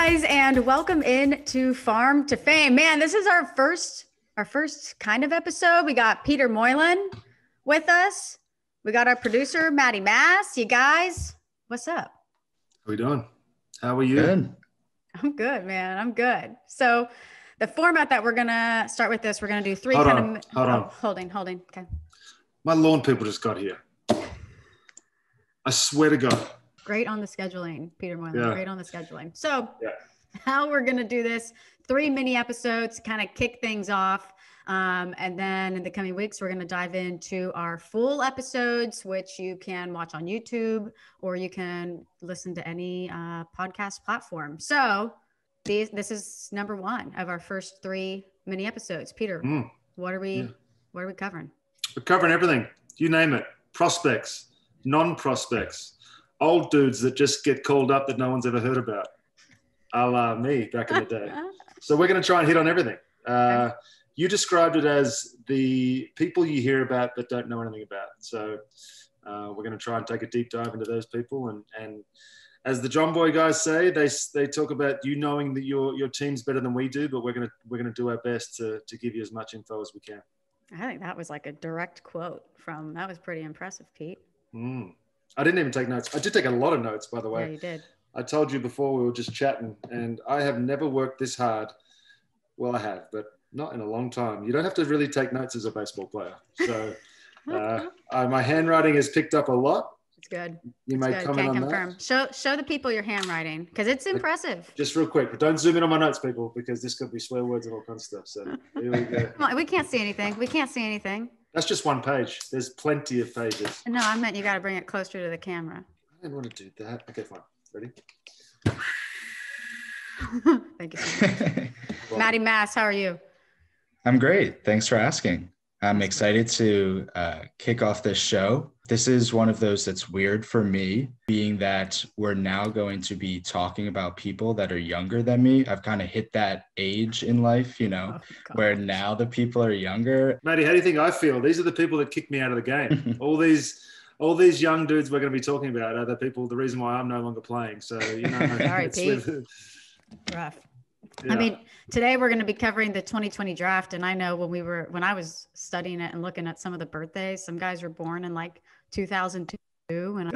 guys, and welcome in to Farm to Fame. Man, this is our first kind of episode. We got Peter Moylan with us. We got our producer, Maddie Mass. You guys, what's up? How we doing? How are you? Good. I'm good, man. I'm good. So the format that we're going to start with this, we're going to do three Hold kind of... on. Holding. Okay. My lawn people just got here. I swear to God. Great on the scheduling, Peter Moylan. Yeah. Great on the scheduling. So how we're going to do this, 3 mini episodes to kind of kick things off. And then in the coming weeks, we're going to dive into our full episodes, which you can watch on YouTube or you can listen to any podcast platform. So this is number 1 of our first 3 mini episodes. Peter, what are we covering? We're covering everything. You name it. Prospects, non-prospects, old dudes that just get called up that no one's ever heard about. A la me back in the day. So we're going to try and hit on everything. You described it as the people you hear about but don't know anything about. So we're going to try and take a deep dive into those people. And as the John Boy guys say, they talk about you knowing that your team's better than we do, but we're going to do our best to give you as much info as we can. I think that was like a direct quote that was pretty impressive, Pete. I didn't even take notes. I did take a lot of notes, by the way. Yeah, you did. I told you before we were just chatting, and I have never worked this hard. Well, I have, but not in a long time. You don't have to really take notes as a baseball player. So my handwriting has picked up a lot. It's good. You may comment on confirm. That. Show the people your handwriting because it's impressive. Just real quick, but don't zoom in on my notes, people, because this could be swear words and all kinds of stuff. So here we go. Come on, we can't see anything. That's just one page. There's plenty of pages. No, I meant you got to bring it closer to the camera. I didn't want to do that. Okay, fine. Ready? Thank you so much. Maddie Mass, how are you? I'm great. Thanks for asking. I'm excited to kick off this show. This is one of those that's weird for me, being that we're now going to be talking about people that are younger than me. I've kind of hit that age in life, where now the people are younger. Maddie, how do you think I feel? These are the people that kicked me out of the game. All these young dudes we're going to be talking about are the reason why I'm no longer playing. So, Sorry, Pete. Rough. Yeah. I mean, today we're going to be covering the 2020 draft. And I know when I was studying it and looking at some of the birthdays, some guys were born in like 2002. And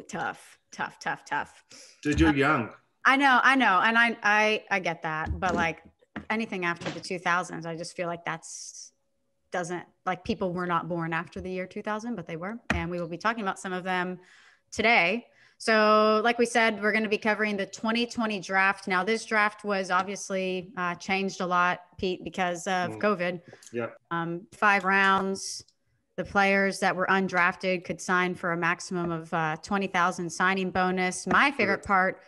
tough. Dude, you're young. I know. And I get that. But like anything after the 2000s, I just feel like people were not born after the year 2000, but they were. And we will be talking about some of them today. So like we said, we're going to be covering the 2020 draft. Now, this draft was obviously changed a lot, Pete, because of COVID. Yeah. 5 rounds. The players that were undrafted could sign for a maximum of $20,000 signing bonus. My favorite part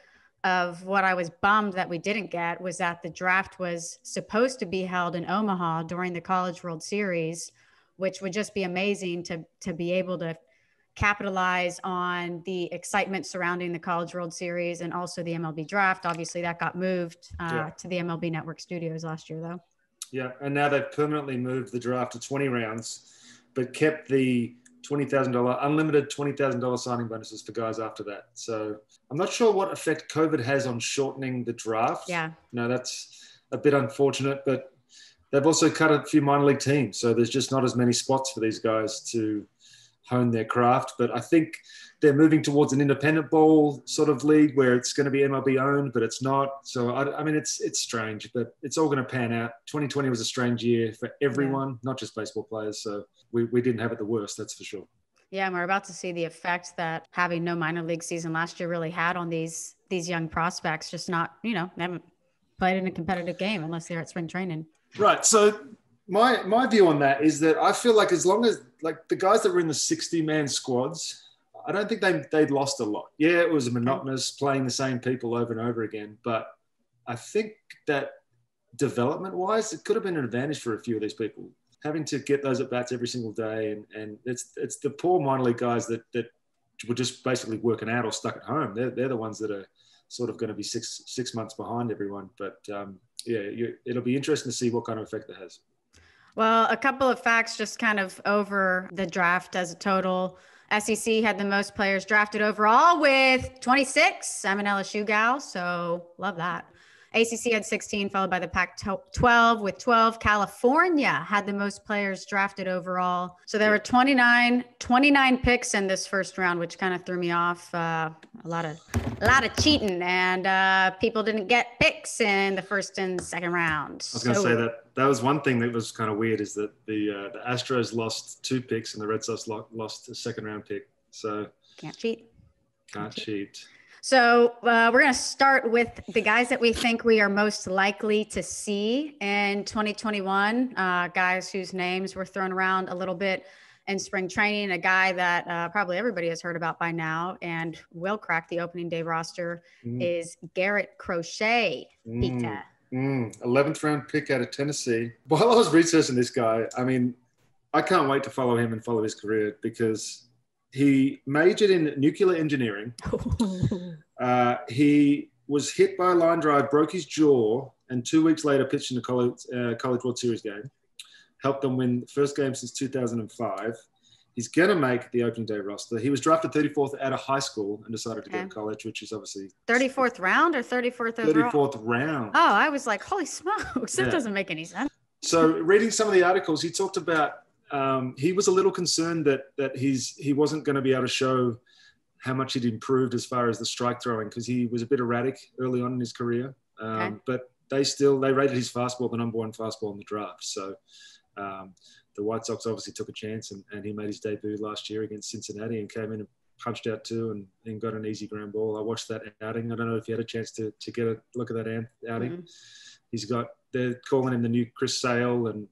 of what I was bummed that we didn't get was that the draft was supposed to be held in Omaha during the College World Series, which would just be amazing to be able to capitalize on the excitement surrounding the College World Series and also the MLB Draft. Obviously, that got moved to the MLB Network studios last year, though. Yeah, and now they've permanently moved the draft to 20 rounds, but kept the $20,000 unlimited $20,000 signing bonuses for guys after that. So I'm not sure what effect COVID has on shortening the draft. Yeah. No, that's a bit unfortunate, but they've also cut a few minor league teams. So there's just not as many spots for these guys to hone their craft. But I think they're moving towards an independent ball sort of league where it's going to be MLB owned, but it's not. So, I mean, it's strange, but it's all going to pan out. 2020 was a strange year for everyone, not just baseball players. So we didn't have it the worst, that's for sure. Yeah, and we're about to see the effect that having no minor league season last year really had on these young prospects, just not, they haven't played in a competitive game unless they're at spring training. Right. So my view on that is that I feel like as long as like the guys that were in the 60-man squads, I don't think they'd lost a lot. Yeah, it was monotonous playing the same people over and over again. But I think that development-wise, it could have been an advantage for a few of these people. Having to get those at-bats every single day. And it's the poor minor league guys that were just basically working out or stuck at home. They're the ones that are sort of going to be six months behind everyone. But, it'll be interesting to see what kind of effect it has. Well, a couple of facts just kind of over the draft as a total. SEC had the most players drafted overall with 26. I'm an LSU gal, so love that. ACC had 16, followed by the Pac-12 with 12. California had the most players drafted overall. So there were 29 picks in this first round, which kind of threw me off. A lot of cheating, and people didn't get picks in the first and second round. I was going to say that was one thing that was kind of weird, is that the Astros lost 2 picks and the Red Sox lost a second round pick. So can't cheat. Can't cheat. So we're going to start with the guys that we think we are most likely to see in 2021, guys whose names were thrown around a little bit in spring training. A guy that probably everybody has heard about by now and will crack the opening day roster is Garrett Crochet. Peter. 11th round pick out of Tennessee. While I was researching this guy, I mean, I can't wait to follow him and follow his career, because he majored in nuclear engineering. He was hit by a line drive, broke his jaw, and 2 weeks later pitched in the College World Series game. Helped them win the first game since 2005. He's going to make the opening day roster. He was drafted 34th out of high school and decided to go to college, which is obviously 34th round or 34th overall? 34th round. Oh, I was like, holy smokes, that doesn't make any sense. So reading some of the articles, he talked about he was a little concerned that he wasn't going to be able to show how much he'd improved as far as the strike throwing, because he was a bit erratic early on in his career. But they rated his fastball the number 1 fastball in the draft. So the White Sox obviously took a chance, and he made his debut last year against Cincinnati and came in and punched out 2 and got an easy ground ball. I watched that outing. I don't know if you had a chance to get a look at that outing. They're calling him the new Chris Sale, and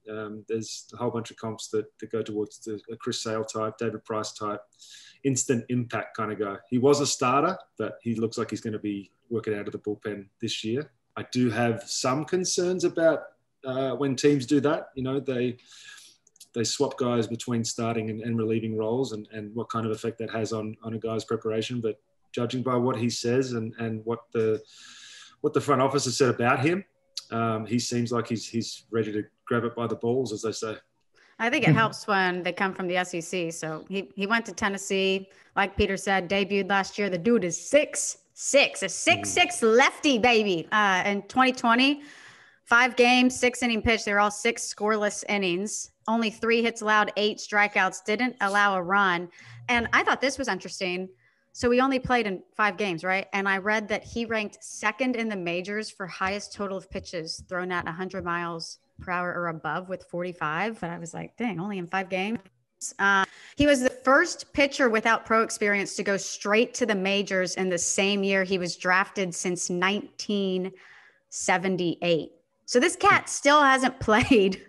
there's a whole bunch of comps that go towards a Chris Sale type, David Price type, instant impact kind of guy. He was a starter, but he looks like he's going to be working out of the bullpen this year. I do have some concerns about when teams do that. You know, they swap guys between starting and relieving roles, and what kind of effect that has on a guy's preparation. But judging by what he says and what the front office has said about him, he seems like he's ready to grab it by the balls, as they say. I think it helps when they come from the SEC. So he went to Tennessee, like Peter said, debuted last year. The dude is 6'6", a 6'6" lefty, baby. In 2020, 5 games, 6 inning pitch. They were all 6 scoreless innings. Only 3 hits allowed, 8 strikeouts, didn't allow a run. And I thought this was interesting. So we only played in 5 games, right? And I read that he ranked 2nd in the majors for highest total of pitches thrown at 100 miles per hour or above with 45. But I was like, dang, only in 5 games. He was the first pitcher without pro experience to go straight to the majors in the same year he was drafted since 1978. So this cat still hasn't played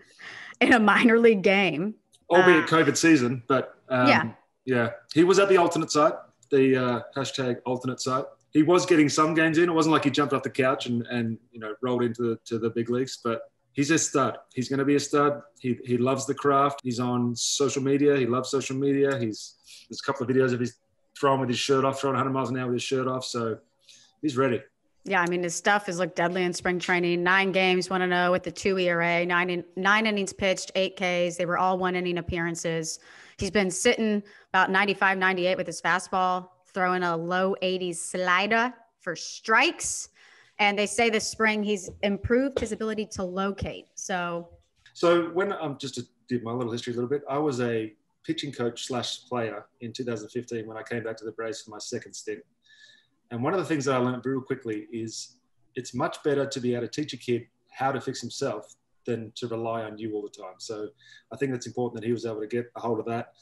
in a minor league game. Albeit COVID season, but yeah, he was at the alternate site. The hashtag alternate site. He was getting some games in. It wasn't like he jumped off the couch and rolled into the big leagues, but he's a stud. He's going to be a stud. He loves the craft. He's on social media. He loves social media. There's a couple of videos of his throwing with his shirt off, throwing 100 miles an hour with his shirt off. So he's ready. Yeah, I mean, his stuff has looked deadly in spring training. 9 games, 1-0 with the 2 ERA, 9 innings pitched, 8 Ks. They were all 1-inning appearances. He's been sitting about 95, 98 with his fastball, throwing a low 80s slider for strikes. And they say this spring he's improved his ability to locate. So when just to do my little history a little bit, I was a pitching coach / player in 2015 when I came back to the Braves for my second stint. And one of the things that I learned real quickly is it's much better to be able to teach a kid how to fix himself than to rely on you all the time. So I think it's important that he was able to get a hold of that,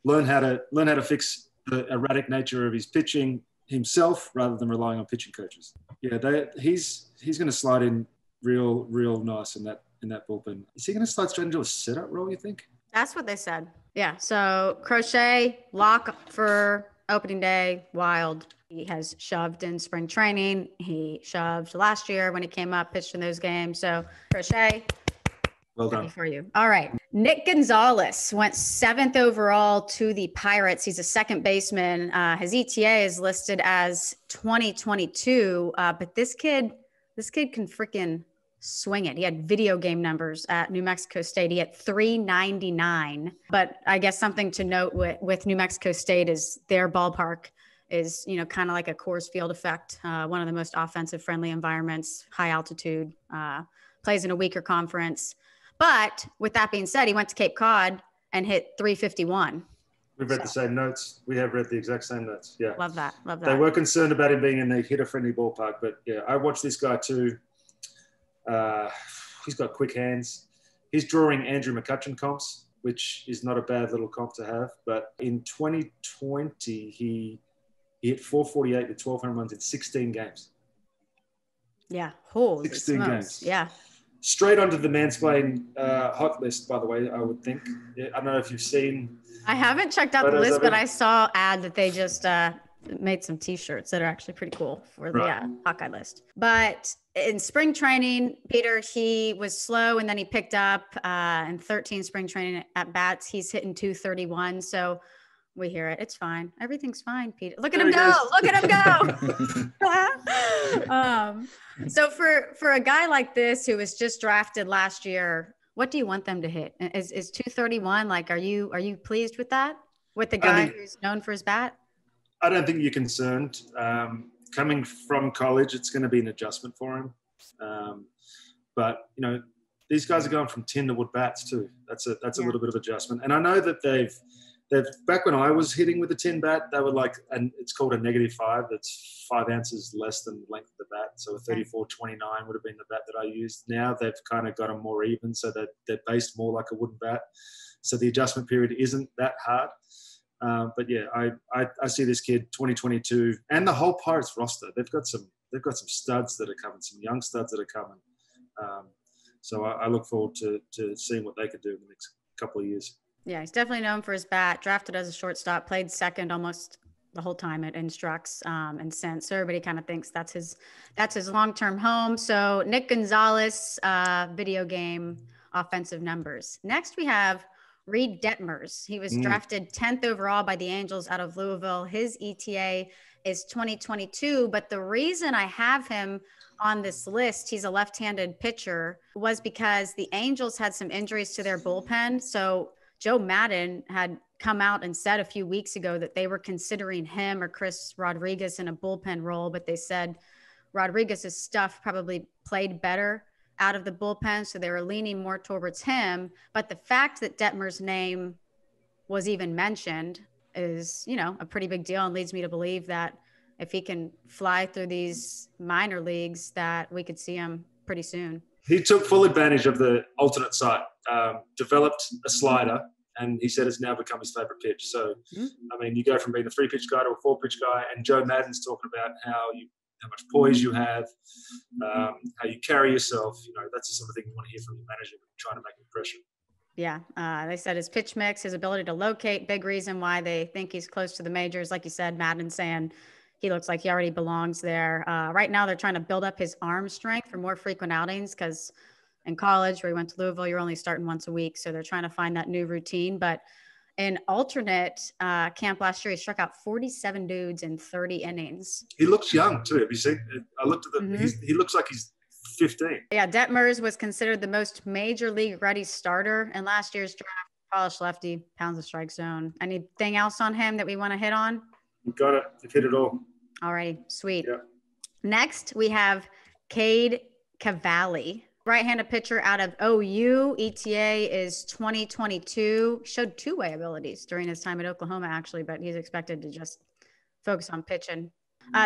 learn how to fix the erratic nature of his pitching himself rather than relying on pitching coaches. Yeah, he's going to slide in real nice in that bullpen. Is he going to slide straight into a setup role, you think? That's what they said. Yeah. So Crochet, lock for opening day, wild. He has shoved in spring training. He shoved last year when he came up, pitched in those games. So Crochet, well done for you. All right. Nick Gonzales went 7th overall to the Pirates. He's a second baseman. His ETA is listed as 2022. But this kid can freaking swing it. He had video game numbers at New Mexico State. He had 399. But I guess something to note with New Mexico State is their ballpark is, kind of like a Coors Field effect. One of the most offensive friendly environments, high altitude, plays in a weaker conference. But with that being said, he went to Cape Cod and hit 351. We've read the same notes. We have read the exact same notes. Yeah. Love that. They were concerned about him being in the hitter-friendly ballpark, but yeah, I watched this guy too. He's got quick hands. He's drawing Andrew McCutcheon comps, which is not a bad little comp to have. But in 2020, he hit 448 with 12 home runs in 16 games. Yeah. Holy 16 smokes. games. Yeah. Straight onto the Mansplain hot list, by the way, I would think. Yeah, I don't know if you've seen. I haven't checked out the list, but I saw ad that they just made some T-shirts that are actually pretty cool for the Hawkeye list. But in spring training, Peter, he was slow, and then he picked up in 13 spring training at bats. He's hitting 231. So we hear it. It's fine. Everything's fine, Peter. Look at him go. Look at him go. So for a guy like this who was just drafted last year, what do you want them to hit? Is 231? Like, are you pleased with that? With the guy who's known for his bat? I don't think you're concerned. Coming from college, it's going to be an adjustment for him. But these guys are going from tin to wood bats too. That's a little bit of adjustment. And I know that they've back when I was hitting with a tin bat, they were like, and it's called a -5. That's 5 ounces less than the length of the bat. So a 34-29 would have been the bat that I used. Now they've kind of got them more even, so that they're based more like a wooden bat. So the adjustment period isn't that hard. But yeah, I see this kid 2022 and the whole Pirates roster. They've got some studs that are coming, some young studs that are coming. So I look forward to seeing what they could do in the next couple of years. Yeah, he's definitely known for his bat. Drafted as a shortstop, played second almost the whole time at Instructs and since. So everybody kind of thinks that's his long-term home. So Nick Gonzales, video game offensive numbers. Next we have Reid Detmers. He was drafted 10th overall by the Angels out of Louisville. His ETA is 2022. But the reason I have him on this list, he's a left-handed pitcher, was because the Angels had some injuries to their bullpen. So Joe Madden had come out and said a few weeks ago that they were considering him or Chris Rodriguez in a bullpen role, but they said Rodriguez's stuff probably played better out of the bullpen, so they were leaning more towards him. But the fact that Detmers' name was even mentioned is, a pretty big deal and leads me to believe that if he can fly through these minor leagues, that we could see him pretty soon. He took full advantage of the alternate site, developed a slider, and he said it's now become his favorite pitch. So, I mean, you go from being a 3-pitch guy to a 4-pitch guy, and Joe Madden's talking about how much poise you have, how you carry yourself. That's the sort of thing you want to hear from your manager when you're trying to make an impression. Yeah, they said his pitch mix, his ability to locate, big reason why they think he's close to the majors. Like you said, Madden saying he looks like he already belongs there. Right now, they're trying to build up his arm strength for more frequent outings because in college, where he went to Louisville, you're only starting once a week. So they're trying to find that new routine. But in alternate camp last year, he struck out 47 dudes in 30 innings. He looks young, too. Have you seen? I looked at he looks like he's 15. Yeah, Detmers was considered the most major league ready starter in last year's draft. Polished lefty, pounds the strike zone. Anything else on him that we want to hit on? You got it. You've hit it all. All right, sweet. Yeah. Next, we have Cade Cavalli, right-handed pitcher out of OU. ETA is 2022. Showed two-way abilities during his time at Oklahoma, actually, but he's expected to just focus on pitching.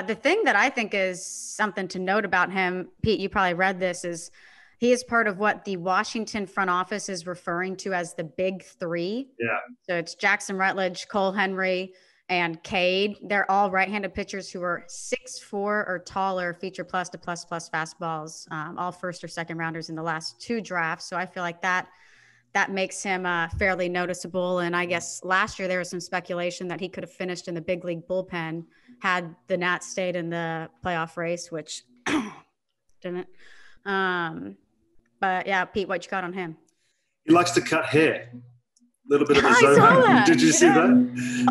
The thing that I think is something to note about him, Pete, you probably read this, is he is part of what the Washington front office is referring to as the Big Three. Yeah. So it's Jackson Rutledge, Cole Henry, and Cade. They're all right-handed pitchers who are 6'4" or taller, feature plus to plus fastballs, all first or second rounders in the last 2 drafts. So I feel like that makes him fairly noticeable. And I guess last year there was some speculation that he could have finished in the big league bullpen had the Nats stayed in the playoff race, which didn't. But yeah, Pete, what you got on him? He likes to cut hair. little bit of a I saw Zohan. that. Did you see that?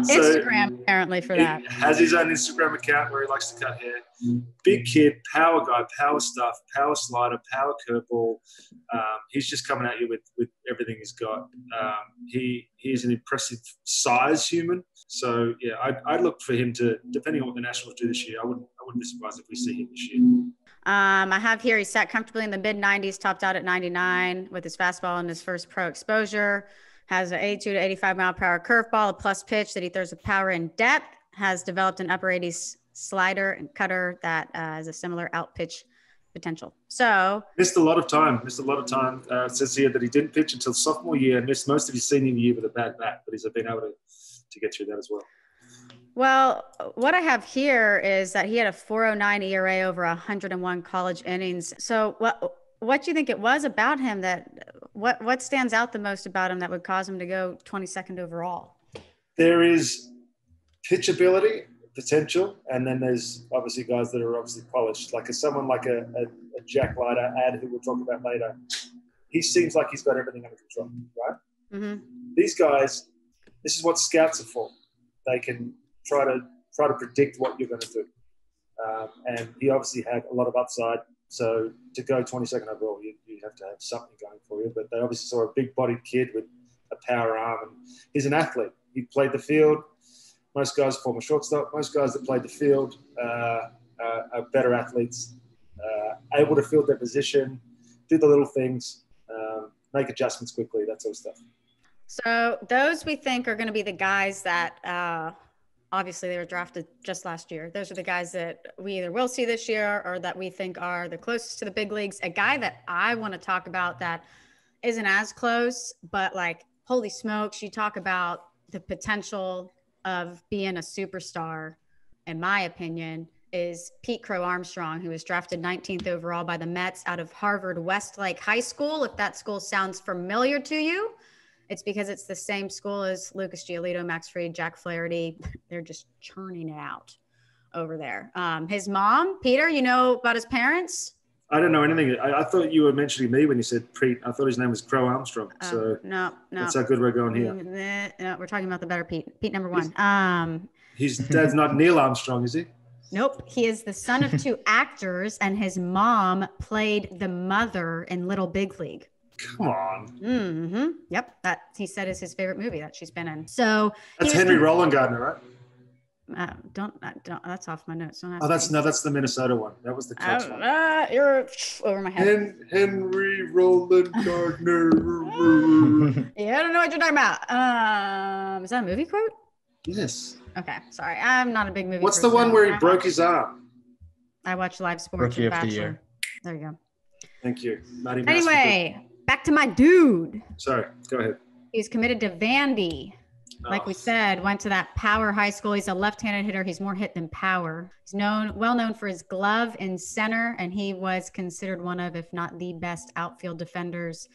Instagram apparently for that. He has his own Instagram account where he likes to cut hair. Big kid, power guy, power stuff, power slider, power curveball. He's just coming at you with everything he's got. He is an impressive size human. So yeah, I'd look for him to, depending on what the Nationals do this year, I wouldn't be surprised if we see him this year. I have here, he sat comfortably in the mid 90s, topped out at 99 with his fastball in his first pro exposure. Has an 82 to 85 mile per hour curveball, a plus pitch that he throws with power and depth. Has developed an upper 80s slider and cutter that has a similar out pitch potential. So missed a lot of time. It says here that he didn't pitch until sophomore year, missed most of his senior year with a bad bat, but he's been able to get through that as well. Well, what I have here is that he had a 4.09 ERA over 101 college innings. So what do you think it was about him what stands out the most about him that would cause him to go 22nd overall? There is pitchability, potential, and then there's obviously guys that are obviously polished. Like someone like a Jack Leiter, who we'll talk about later. He seems like he's got everything under control, right? Mm-hmm. These guys, this is what scouts are for. They can try to predict what you're going to do. And he obviously had a lot of upside. So to go 22nd overall, you have to have something going for you. But they obviously saw a big-bodied kid with a power arm. And he's an athlete. He played the field. Most guys, former shortstop, most guys that played the field are better athletes, able to field their position, do the little things, make adjustments quickly, that sort of stuff. So those we think are going to be the guys that obviously they were drafted just last year. Those are the guys that we either will see this year or that we think are the closest to the big leagues. A guy that I want to talk about that isn't as close, but like, holy smokes, you talk about the potential of being a superstar, in my opinion, is Pete Crow-Armstrong, who was drafted 19th overall by the Mets out of Harvard Westlake High School. If that school sounds familiar to you, it's because it's the same school as Lucas Giolito, Max Fried, Jack Flaherty. They're just churning it out over there. His mom, Peter, you know about his parents? I don't know anything. I thought you were mentioning me when you said Pete. I thought his name was Crow-Armstrong. So no. That's how good we're going here. No, we're talking about the better Pete. Pete number one. His dad's not Neil Armstrong, is he? Nope. He is the son of two actors, and his mom played the mother in Little Big League. Come on. Mm-hmm. Yep. That he said is his favorite movie that she's been in. So that's Henry Roland Gardner, right? Don't. That's off my notes. That's the Minnesota one. That was the Cubs one. You're over my head. Henry Roland Gardner. Yeah, I don't know what you're talking about. Is that a movie quote? Yes. Okay, sorry. I'm not a big movie. What's the one where he broke his arm? I watch live sports. Rookie of the year. There you go. Thank you. Anyway, back to my dude. Sorry, go ahead. He's committed to Vandy. Like we said, went to that power high school. He's a left-handed hitter. He's more hit than power. He's well known for his glove in center, and he was considered one of, if not the best outfield defenders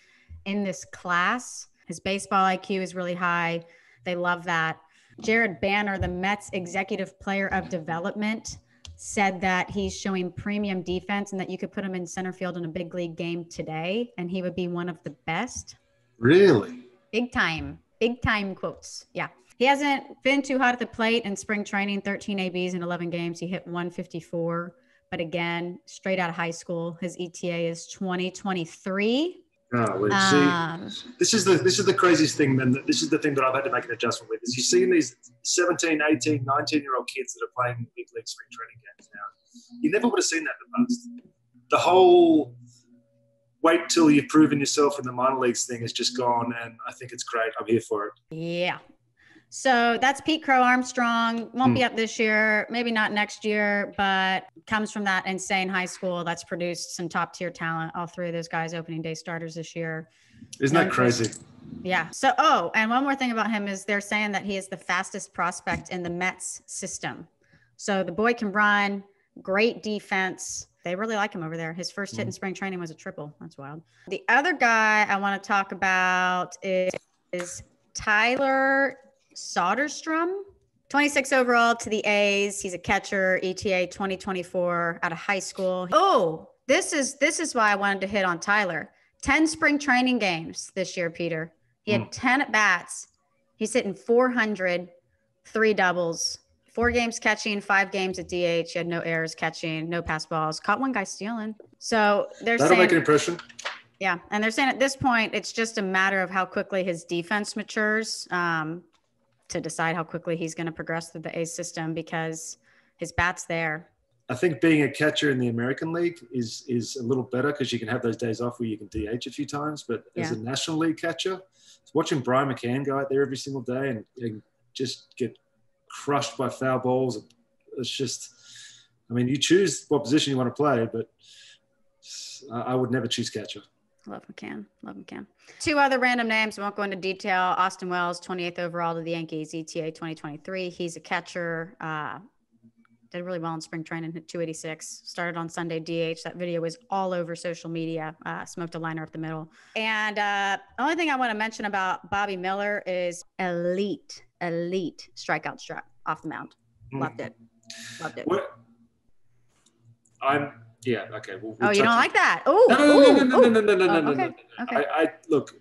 in this class. His baseball IQ is really high. They love that. Jared Banner, the Mets executive player of development, said that he's showing premium defense and that you could put him in center field in a big league game today, and he would be one of the best. Really? Big time quotes. Yeah. He hasn't been too hot at the plate in spring training, 13 ABs in 11 games. He hit 154, but again, straight out of high school, his ETA is 2023. This is the craziest thing, man. This is the thing that I've had to make an adjustment with. Is you see these 17, 18, 19-year-old kids that are playing big league spring training games now. You never would have seen that in the past. The whole wait till you've proven yourself in the minor leagues thing is just gone, and I think it's great. I'm here for it. Yeah. So that's Pete Crow-Armstrong. Won't be up this year, maybe not next year, but comes from that insane high school that's produced some top-tier talent. All three of those guys opening day starters this year. Isn't that crazy? Yeah. So, and one more thing about him is they're saying that he is the fastest prospect in the Mets system. So the boy can run, great defense. They really like him over there. His first hit in spring training was a triple. That's wild. The other guy I want to talk about is Tyler Soderstrom, 26 overall to the A's. He's a catcher, ETA 2024 out of high school. Oh, this is why I wanted to hit on Tyler. 10 spring training games this year, Peter. He had 10 at bats. He's hitting 400, 3 doubles, 4 games catching, 5 games at DH. He had no errors catching, no pass balls. Caught one guy stealing. So that'll make an impression. Yeah, and they're saying at this point it's just a matter of how quickly his defense matures to decide how quickly he's going to progress through the A's system because his bat's there. I think being a catcher in the American League is a little better because you can have those days off where you can DH a few times. But as a National League catcher, watching Brian McCann go out there every single day and just get crushed by foul balls, it's just, I mean, you choose what position you want to play, but I would never choose catcher. Love McCann. 2 other random names. I won't go into detail. Austin Wells, 28th overall to the Yankees, ETA 2023. He's a catcher. Did really well in spring training, hit 286. Started on Sunday DH. That video was all over social media. Smoked a liner up the middle. And the only thing I want to mention about Bobby Miller is elite strikeout strut off the mound. Loved it. Yeah. Okay. You don't like that? Oh, no. Okay. I look.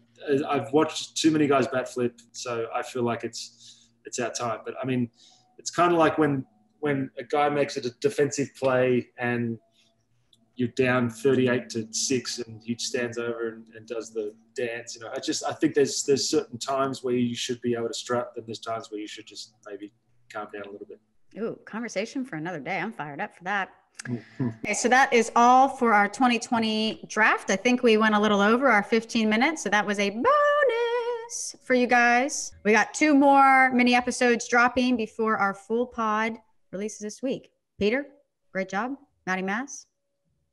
I've watched too many guys bat flip, so I feel like it's our time. But I mean, it's kind of like when a guy makes it a defensive play and you're down 38-6, and he stands over and does the dance. I think there's certain times where you should be able to strut, and there's times where you should just maybe calm down a little bit. Ooh, conversation for another day. I'm fired up for that. Okay, so that is all for our 2020 draft. I think we went a little over our 15 minutes, so that was a bonus for you guys. We got 2 more mini episodes dropping before our full pod releases this week. Peter, great job. Matty Mass,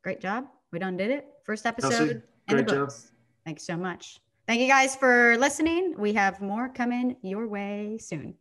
great job. We done did it. First episode in the books. Job. Thank you so much. Thank you guys for listening. We have more coming your way soon.